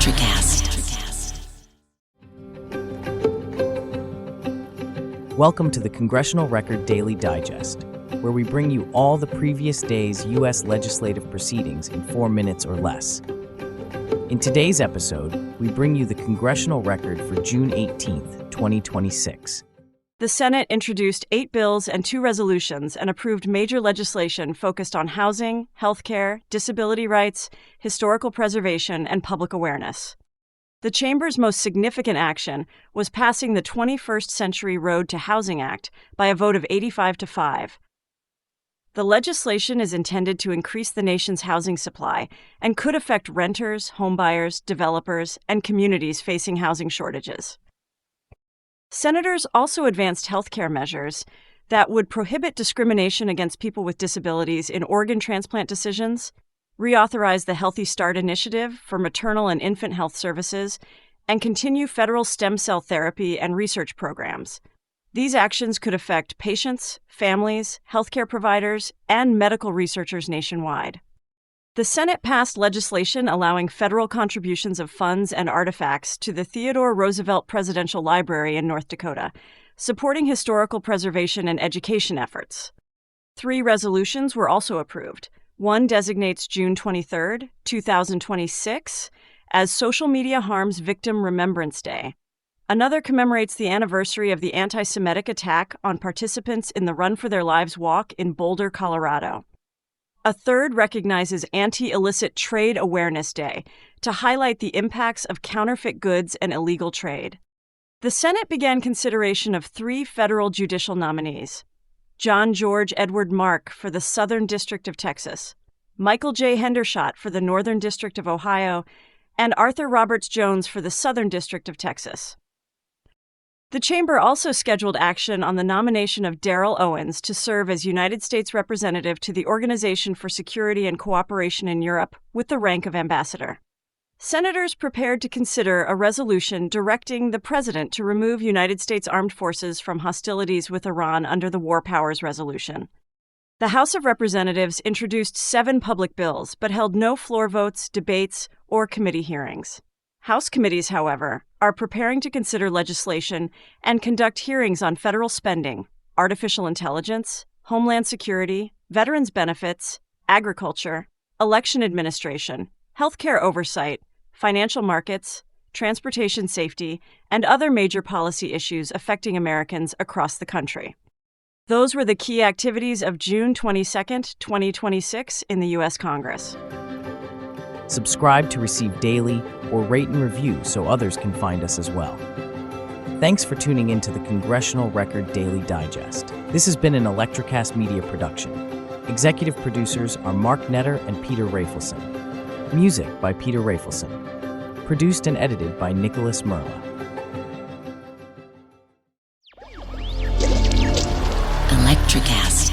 ElectraCast. Welcome to the Congressional Record Daily Digest, where we bring you all the previous day's U.S. legislative proceedings in 4 minutes or less. In today's episode, we bring you the Congressional Record for June 18th, 2026. The Senate introduced 8 bills and 2 resolutions and approved major legislation focused on housing, healthcare, disability rights, historical preservation, and public awareness. The Chamber's most significant action was passing the 21st Century Road to Housing Act by a vote of 85-5. The legislation is intended to increase the nation's housing supply and could affect renters, homebuyers, developers, and communities facing housing shortages. Senators also advanced health care measures that would prohibit discrimination against people with disabilities in organ transplant decisions, reauthorize the Healthy Start Initiative for maternal and infant health services, and continue federal stem cell therapy and research programs. These actions could affect patients, families, healthcare providers, and medical researchers nationwide. The Senate passed legislation allowing federal contributions of funds and artifacts to the Theodore Roosevelt Presidential Library in North Dakota, supporting historical preservation and education efforts. 3 resolutions were also approved. One designates June 23, 2026, as Social Media Harms Victim Remembrance Day. Another commemorates the anniversary of the anti-Semitic attack on participants in the Run for Their Lives walk in Boulder, Colorado. A third recognizes Anti-Illicit Trade Awareness Day to highlight the impacts of counterfeit goods and illegal trade. The Senate began consideration of 3 federal judicial nominees: John George Edward Mark for the Southern District of Texas, Michael J. Hendershot for the Northern District of Ohio, and Arthur Roberts Jones for the Southern District of Texas. The Chamber also scheduled action on the nomination of Darrell Owens to serve as United States Representative to the Organization for Security and Cooperation in Europe with the rank of ambassador. Senators prepared to consider a resolution directing the President to remove United States Armed Forces from hostilities with Iran under the War Powers Resolution. The House of Representatives introduced 7 public bills but held no floor votes, debates, or committee hearings. House committees, however, are preparing to consider legislation and conduct hearings on federal spending, artificial intelligence, homeland security, veterans benefits, agriculture, election administration, healthcare oversight, financial markets, transportation safety, and other major policy issues affecting Americans across the country. Those were the key activities of June 22, 2026 in the U.S. Congress. Subscribe to receive daily or rate and review so others can find us as well. Thanks for tuning in to the Congressional Record Daily Digest. This has been an ElectraCast Media production. Executive producers are Mark Netter and Peter Rafelson. Music by Peter Rafelson. Produced and edited by Nicholas Mrla. ElectraCast.